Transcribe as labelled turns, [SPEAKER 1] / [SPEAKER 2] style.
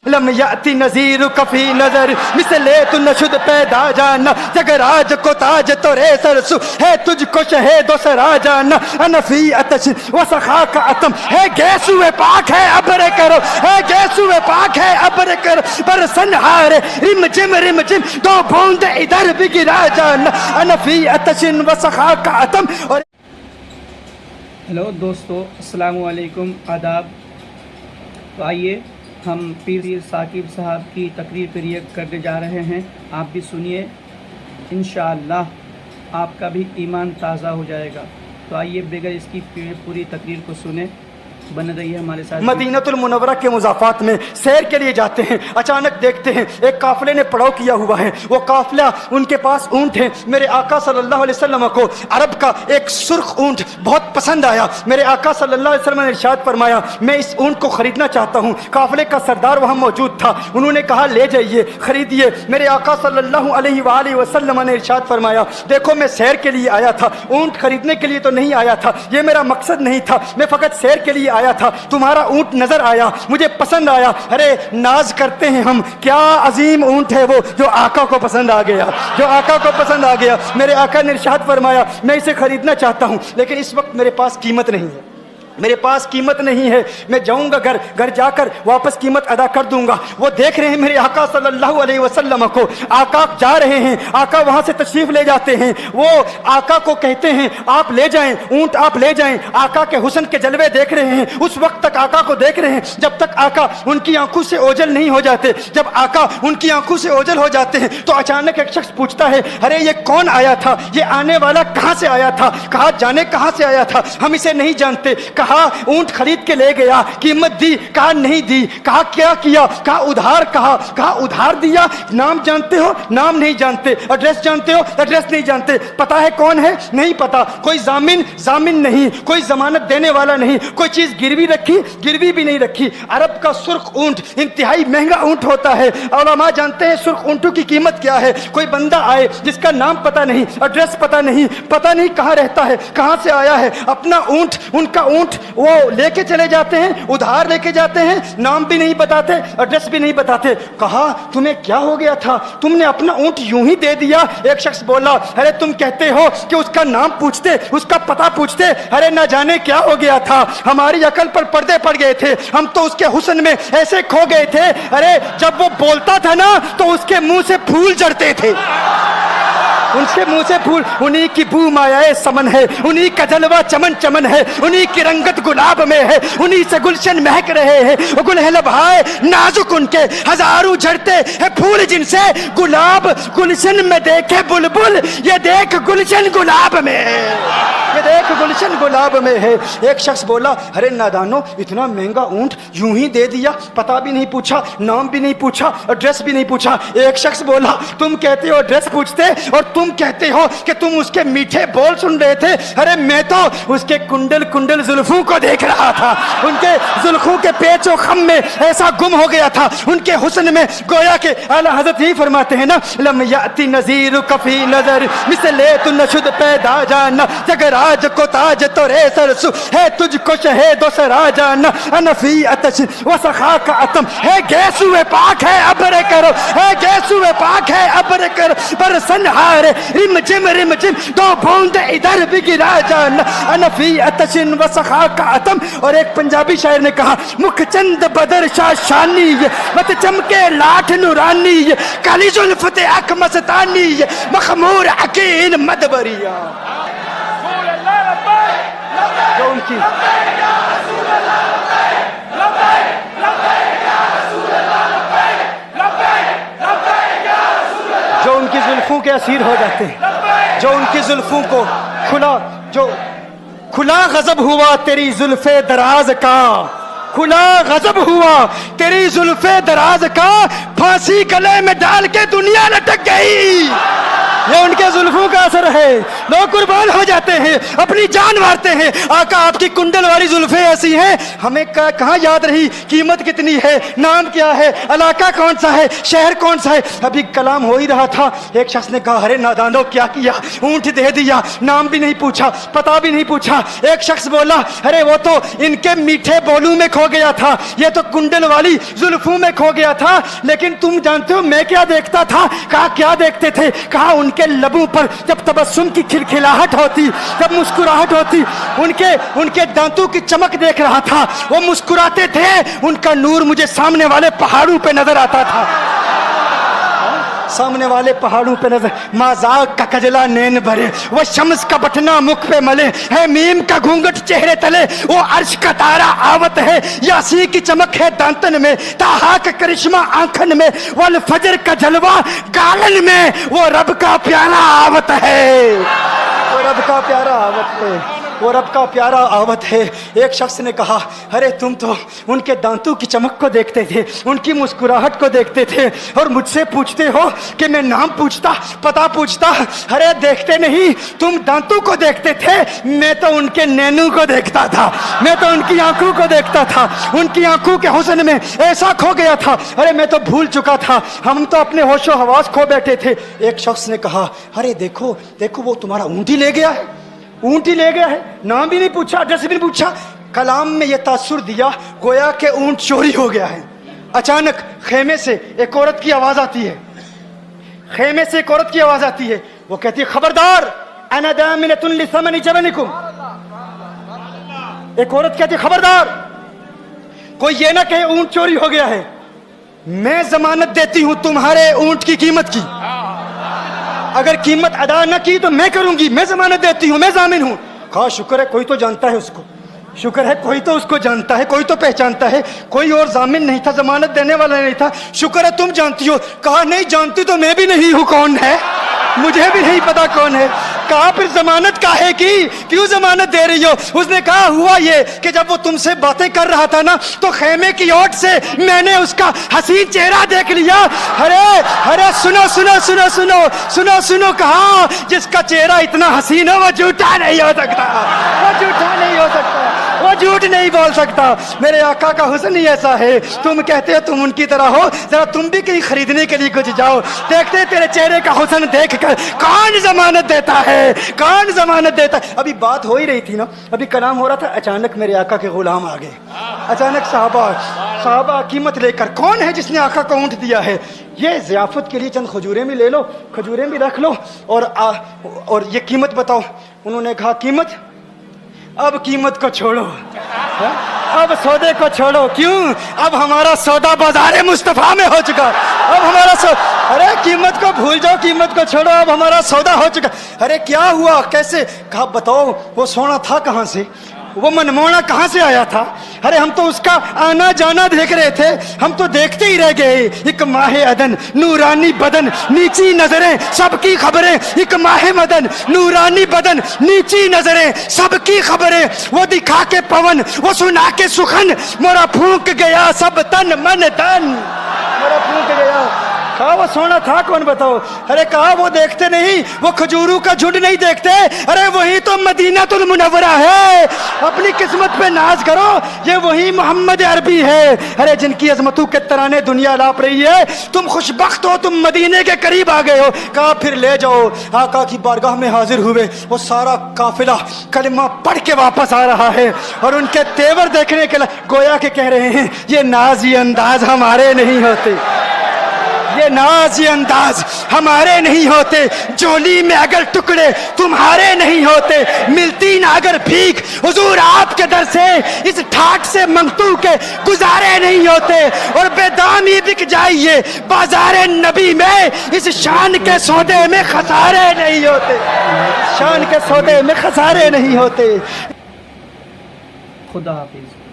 [SPEAKER 1] لم یاتی نذیر کفی نظر مثلے تو نشد پیدا جانا جگراج کو تاج تو رے سرسو ہے تجھ کو شہید و سرا جانا انفی اتش و سخا کا اتم ہے گیسو پاک ہے ابر کرو ہے گیسو پاک ہے ابر کرو پر سنہار رم جم دو بوند ادھر بھی گرا جانا انفی اتش و سخا کا اتم. اور
[SPEAKER 2] ہیلو دوستو، السلام علیکم، آداب. تو آئیے ہم پیر ثاقب صاحب کی تقریر پر ریئیکٹ کرنے جا رہے ہیں. آپ بھی سنیے، انشاءاللہ آپ کا بھی ایمان تازہ ہو جائے گا. تو آئیے بغیر اس کی پوری تقریر کو سنیں، بن رہی ہے ہمارے ساتھ.
[SPEAKER 1] مدینہ المنورہ کے مضافات میں سیر کے لیے جاتے ہیں. اچانک دیکھتے ہیں ایک قافلے نے پڑاؤ کیا ہوا ہے. وہ قافلہ ان کے پاس اونٹ ہے. میرے آقا صلی اللہ علیہ وسلم کو عرب کا ایک سرخ اونٹ بہت پسند آیا. میرے آقا صلی اللہ علیہ وسلم نے ارشاد فرمایا میں اس اونٹ کو خریدنا چاہتا ہوں. قافلے کا سردار وہاں موجود تھا. انہوں نے کہا لے جائیے، خریدیے. میرے آقا صلی اللہ علیہ وآلہ وسلم نے ارشاد فرمایا دیکھو میں سیر کے لیے آیا تھا، اونٹ خریدنے کے لیے تو نہیں آیا تھا، یہ میرا مقصد نہیں تھا، میں فقط سیر کے لیے آیا تھا. تمہارا اونٹ نظر آیا، مجھے پسند آیا. ارے ناز کرتے ہیں ہم، کیا عظیم اونٹ ہے وہ جو آقا کو پسند آ گیا، جو آقا کو پسند آ گیا. میرے آقا نے ارشاد فرمایا میں اسے خریدنا چاہتا ہوں لیکن اس وقت میرے پاس قیمت نہیں ہے، میرے پاس قیمت نہیں ہے. میں جاؤں گا گھر جا کر واپس قیمت ادا کر دوں گا. وہ دیکھ رہے ہیں میرے آقا صلی اللہ علیہ وسلم کو، آقا جا رہے ہیں، آقا وہاں سے تشریف لے جاتے ہیں. وہ آقا کو کہتے ہیں آپ لے جائیں اونٹ، آپ لے جائیں. آقا کے حسن کے جلوے دیکھ رہے ہیں، اس وقت تک آقا کو دیکھ رہے ہیں جب تک آقا ان کی آنکھوں سے اوجھل نہیں ہو جاتے. جب آقا ان کی آنکھوں سے اوجھل ہو جاتے ہیں تو اچانک ایک شخص پوچھتا ہے ارے یہ کون آیا تھا، یہ آنے والا کہاں سے آیا تھا؟ کہا جانے کہاں سے آیا تھا، ہم اسے نہیں جانتے. کہا اونٹ خرید کے لے گیا، قیمت دی، کہا نہیں دی. کہا کیا کیا؟ کہا ادھار. کہا ادھار دیا. نام جانتے ہو؟ نام نہیں جانتے. ایڈریس جانتے ہو؟ ایڈریس نہیں جانتے. پتا ہے کون ہے؟ نہیں پتا. کوئی ضامن نہیں، کوئی ضمانت دینے والا نہیں، کوئی چیز گروی رکھی؟ گروی بھی نہیں رکھی. عرب کا سرخ اونٹ انتہائی مہنگا اونٹ ہوتا ہے. علماء جانتے ہیں سرخ اونٹوں کی قیمت کیا ہے. کوئی بندہ آئے جس کا نام پتا نہیں، ایڈریس پتا نہیں کہاں رہتا ہے، کہاں سے آیا ہے، اپنا اونٹ، ان کا اونٹ وہ لے کے چلے جاتے ہیں، ادھار لے کے جاتے ہیں، نام بھی نہیں بتاتے، ایڈریس بھی نہیں بتاتے. کہا تمہیں کیا ہو گیا تھا، تم نے اپنا اونٹ یوں ہی دے دیا؟ ایک شخص بولا ارے تم کہتے ہو کہ اس کا نام پوچھتے، اس کا پتہ پوچھتے، ارے نہ جانے کیا ہو گیا تھا، ہماری عقل پر پردے پڑ گئے تھے، ہم تو اس کے حسن میں ایسے کھو گئے تھے. ارے جب وہ بولتا تھا نا تو اس کے منہ سے پھول جھڑتے تھے، ان سے منہ سے پھول. انہی کی بو مایائے سمن ہے، انہی کا جلوہ چمن ہے، انہی کی رنگت گلاب میں ہے، انہی سے گلشن مہک رہے ہیں. وہ گل ہے لبھائے نازک ان کے، ہزاروں جھڑتے ہیں پھول جن سے گلاب گلشن میں دیکھے بلبل، یہ دیکھ گلشن گلاب میں ہے، یہ دیکھ گلشن گلاب میں ہے. ایک شخص بولا ارے نادانو اتنا مہنگا اونٹ یوں ہی دے دیا، پتہ بھی نہیں پوچھا، نام بھی نہیں پوچھا، ایڈریس بھی نہیں پوچھا. ایک شخص بولا تم کہتے ہو ایڈریس پوچھتے اور تم کہتے ہو کہ تم اس کے میٹھے بول سن رہے تھے. ارے میں تو اس کے کنڈل زلفوں کو دیکھ رہا تھا، ان کے زلفوں کے پیچ و خم میں ایسا گم ہو گیا تھا، ان کے حسن میں. گویا کہ اعلیٰ حضرت ہی فرماتے ہیں نا لم یاتی نذیر کفی نظر مثلے تو نشد پیدا جانا جگراج کو تاج تو رے سرسو ہے تجھ کو شہید و سرا جانا انفی اتش و سخا کا اتم ہے گیسو پاک ہے ابر کرو، ہے گیسو پاک ہے ابر کرو پر سنہار رم جم دو بوند ادھر بھی گرا جانا انفی اتشن و سخا کا اتم. اور ایک پنجابی شاعر نے کہا مکھ چند بدر شاہ شانی مت چمکے لاٹھ نورانی کالی زلفت اک مستانی مخمور عقیل مدبریا. جو ان کی جو ان کی زلفوں کے اسیر ہو جاتے ہیں، جو ان کی زلفوں کو کھلا غضب ہوا تیری زلف دراز کا، کھلا غضب ہوا تیری زلف دراز کا، پھانسی گلے میں ڈال کے دنیا لٹک گئی. ये उनके जुल्फों का असर है। लोग कुर्बान हो जाते हैं, अपनी जान मारते हैं। आका आपकी कुंडल वाली जुल्फें ऐसी हैं, हमें कहाँ याद रही कीमत कितनी है, नाम क्या है, इलाका कौन सा है, शहर कौन सा है। अभी कलाम हो ही रहा था, एक शख्स ने कहा अरे नादानो क्या किया, ऊंट दे दिया, नाम भी नहीं पूछा, पता भी नहीं पूछा। एक शख्स बोला अरे वो तो इनके मीठे बोलू में खो गया था, ये तो कुंडल वाली जुल्फों में खो गया था। लेकिन तुम जानते हो मैं क्या देखता था? कहा क्या देखते थे? कहा उनके लबों पर जब तबस्सुम की खिलखिलाहट होती, जब मुस्कुराहट होती, उनके दांतों की चमक देख रहा था। वो मुस्कुराते थे, उनका नूर मुझे सामने वाले पहाड़ों पे नजर आता था, सामने वाले पहाड़ों पे नजर। माजाक का कजला नैन भरे, वो शम्स का बटना मुख पे मले, है मीम का घूंघट चेहरे तले, वो अर्श का तारा आवत है, यासी की चमक है दांतन में, ताहा का करिश्मा आंखन में, वल फजर का जलवा गालन में, वो रब का प्यारा आवत है, वो रब का प्यारा आवत है, वो रब का प्यारा आवत है। एक शख्स ने कहा अरे तुम तो उनके दांतों की चमक को देखते थे, उनकी मुस्कुराहट को देखते थे, और मुझसे पूछते हो कि मैं नाम पूछता, पता पूछता। अरे देखते नहीं, तुम दांतों को देखते थे, मैं तो उनके नैनों को देखता था, मैं तो उनकी आंखों को देखता था, उनकी आंखों के हुस्न में ऐसा खो गया था। अरे मैं तो भूल चुका था, हम तो अपने होशो हवास खो बैठे थे। एक शख्स ने कहा अरे देखो देखो वो तुम्हारा ऊँट ही ले गया है, ऊंट ही ले गया है, नाम भी नहीं पूछा, एड्रेस भी नहीं पूछा। कलाम में यह तासुर दिया गोया के ऊंट चोरी हो गया है। अचानक खेमे से एक औरत की आवाज आती है, खेमे से एक औरत की आवाज आती है, वो कहती है खबरदार अना दामिनतुन लिसमनि जबनिकुम। एक औरत कहती है खबरदार, कोई ये ना कहे ऊंट चोरी हो गया है, मैं जमानत देती हूं तुम्हारे ऊंट की कीमत की, अगर कीमत अदा न की तो मैं करूंगी, मैं जमानत देती हूं, मैं जामिन हूं। कहा शुक्र है कोई तो जानता है उसको, शुक्र है कोई तो उसको जानता है, कोई तो पहचानता है, कोई और जामिन नहीं था, जमानत देने वाला नहीं था, शुक्र है तुम जानती हो। कहा नहीं जानती तो मैं भी नहीं हूं, कौन है मुझे भी नहीं पता कौन है। कहा फिर जमानत काहे की, क्यों जमानत दे रही हो? उसने कहा हुआ ये कि जब वो तुमसे बातें कर रहा था ना, तो खेमे की ओट से मैंने उसका हसीन चेहरा देख लिया। अरे अरे सुनो सुनो सुनो सुनो सुनो सुनो, कहा जिसका चेहरा इतना हसीन हो वो झूठा नहीं हो सकता, वो झूठा नहीं हो सकता, वो झूठ नहीं बोल सकता। मेरे आका का हुस्न ही ऐसा है, तुम कहते हो तुम उनकी तरह हो, जरा तुम भी कहीं खरीदने के लिए कुछ जाओ, देखते तेरे चेहरे का हुस्न देख कर कौन जमानत देता है, कौन जमानत देता है। अभी बात हो ही रही थी ना, अभी कलाम हो रहा था, अचानक मेरे आका के गुलाम आ गए, अचानक साहबा कीमत लेकर। कौन है जिसने आका को ऊंट दिया है? ये ज़ियाफत के लिए चंद खजूरें भी ले लो, खजूरें भी रख लो, और ये कीमत बताओ। उन्होंने कहा कीमत, अब कीमत को छोड़ो, अब सौदे को छोड़ो। क्यों? अब हमारा सौदा बाजारे मुस्तफा में हो चुका, अब हमारा अरे कीमत को भूल जाओ, कीमत को छोड़ो, अब हमारा सौदा हो चुका। अरे क्या हुआ, कैसे? कहा बताओ वो सोना था कहाँ से, वो मनमोहना कहाँ से आया था? अरे हम तो उसका आना जाना देख रहे थे, हम तो देखते ही रह गए। एक माहे अदन नूरानी बदन नीची नजरें सबकी खबरें, एक माहे मदन नूरानी बदन नीची नजरें सबकी खबरें, वो दिखा के पवन वो सुना के सुखन, मोरा फूंक गया सब तन मन तन, मोरा फूंक गया। कहा वो सोना था कौन बताओ? अरे कहा वो देखते नहीं, वो खजूरों का झुंड नहीं देखते, अरे वही तो मदीनातुल मुनव्वरा है। अपनी किस्मत पे नाज करो, ये वही मोहम्मद अरबी है, अरे जिनकी अजमतों के तराने दुनिया लाप रही है। तुम खुशबख्त हो, तुम मदीने के करीब आ गए हो। कहा फिर ले जाओ। आका की बारगाह में हाजिर हुए, वो सारा काफिला कलिमा पढ़ के वापस आ रहा है, और उनके तेवर देखने के लिए गोया के कह रहे हैं ये नाज ये अंदाज हमारे नहीं होते, ये नाज ये अंदाज हमारे नहीं होते, जोली में अगर टुकड़े तुम्हारे नहीं होते, मिलती ना अगर भीख हुजूर आपके दर से, इस ठाट से मंगतू के गुजारे नहीं होते, और बेदामी बिक जाइए बाजारे नबी में, इस शान के सौदे में खसारे नहीं होते, शान के सौदे में खसारे नहीं होते।
[SPEAKER 2] खुदा हाफिज।